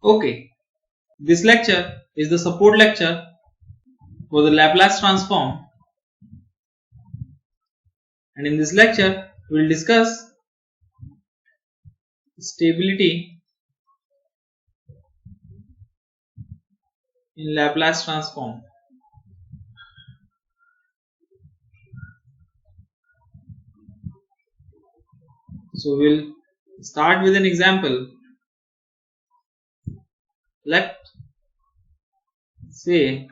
Okay, this lecture is the support lecture for the Laplace transform, and in this lecture we will discuss stability in Laplace transform. So we will start with an example. Let's say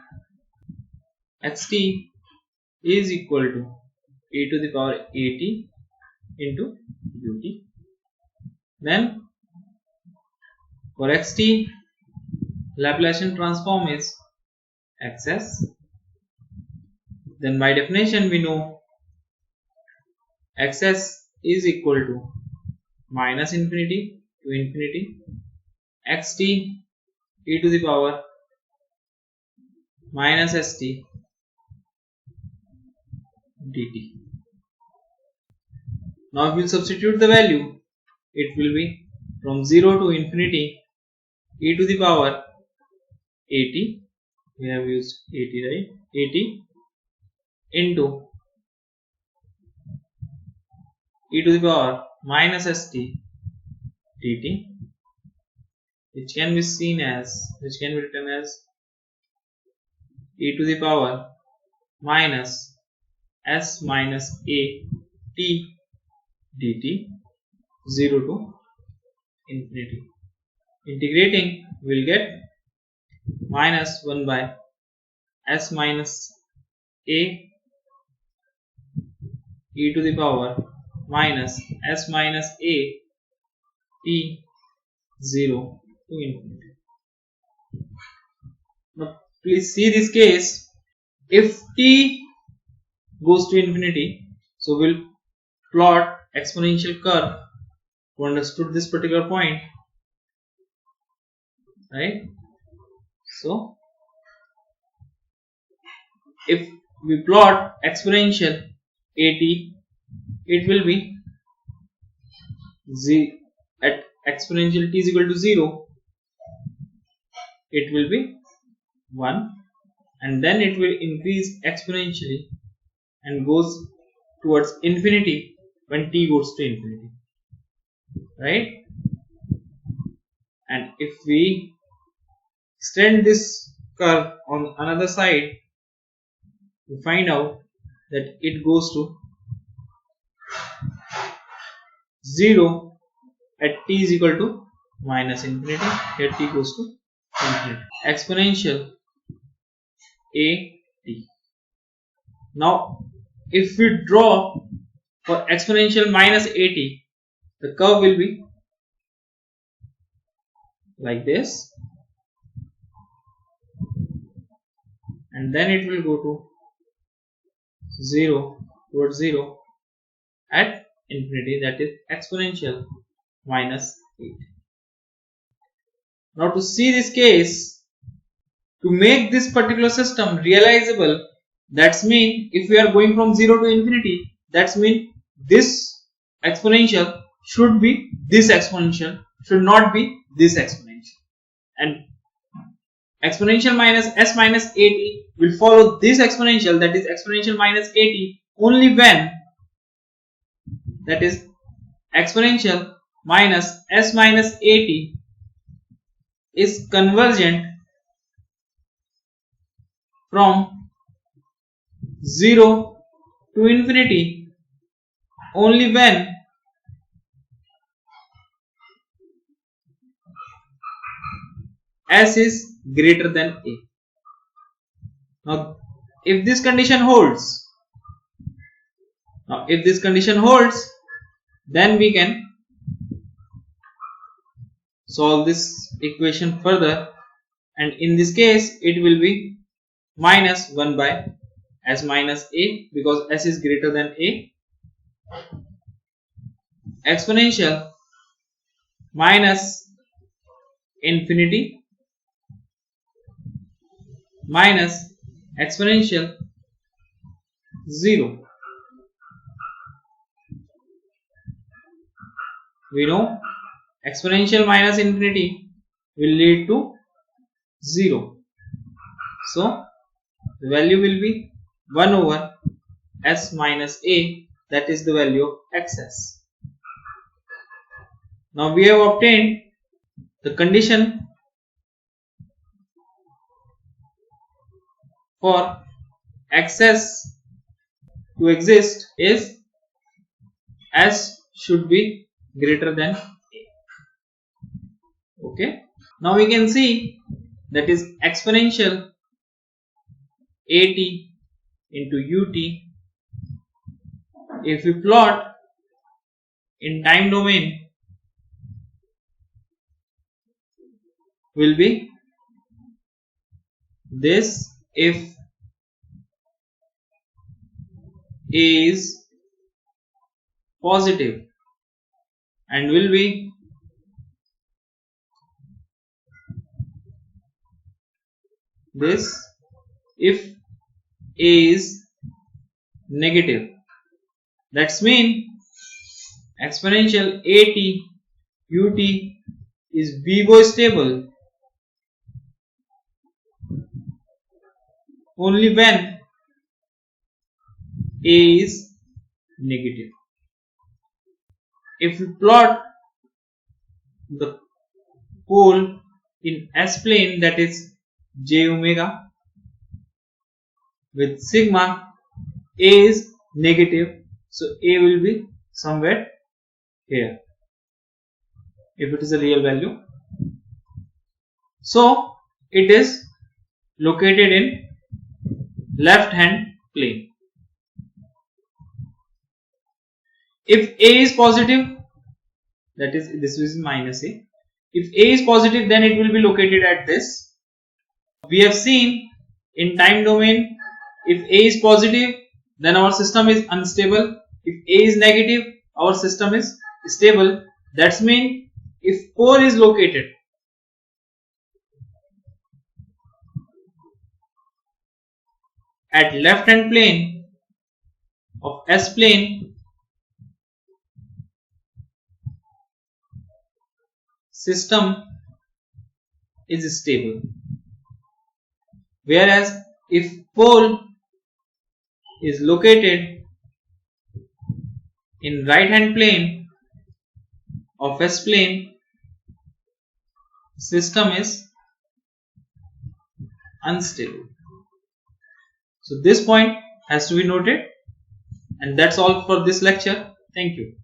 xt is equal to e to the power at into ut. Then for xt, Laplacian transform is xs. Then by definition we know xs is equal to minus infinity to infinity xt e to the power minus st dt. Now if we substitute the value, it will be from 0 to infinity e to the power at, we have used at, right, at into e to the power minus st dt, which can be written as e to the power minus s minus a t dt 0 to infinity. Integrating, we will get minus 1 by s minus a e to the power minus s minus a t 0 to infinity. Now please see this case. If t goes to infinity, so we'll plot exponential curve to understood this particular point, right? So if we plot exponential at, it will be at exponential t is equal to 0, it will be 1, and then it will increase exponentially and goes towards infinity when t goes to infinity, right? And if we extend this curve on another side, we find out that it goes to 0 at t is equal to minus infinity. Here t goes to infinity. Exponential a t. Now if we draw for exponential minus at, the curve will be like this, and then it will go to 0 towards 0 at infinity, that is exponential minus 8. Now to see this case, to make this particular system realizable, that's mean if we are going from 0 to infinity, that's mean this exponential should be this exponential, should not be this exponential, and exponential minus s minus at will follow this exponential, that is exponential minus at, only when, that is exponential minus s minus at is convergent from 0 to infinity, only when s is greater than a. Now if this condition holds, then we can solve this equation further, and in this case it will be minus 1 by s minus a, because s is greater than a, exponential minus infinity minus exponential 0. We know exponential minus infinity will lead to 0. So the value will be 1 over s minus a, that is the value of xs. Now we have obtained the condition for xs to exist is s should be greater than a. Okay. Now we can see that is exponential at into ut. If we plot in time domain, will be this if a is positive, and will be this if a is negative. That's mean exponential at ut is Vibo stable only when a is negative. If we plot the pole in S plane, that is j omega, with sigma, a is negative, so a will be somewhere here if it is a real value. So it is located in left hand plane. If a is positive, that is this is minus a. If a is positive, then it will be located at this. We have seen in time domain, if a is positive, then our system is unstable. If a is negative, our system is stable. That's mean if pole is located at left hand plane of S plane, system is stable. Whereas if pole is located in right hand plane of S plane, system is unstable. So this point has to be noted, and that's all for this lecture. Thank you.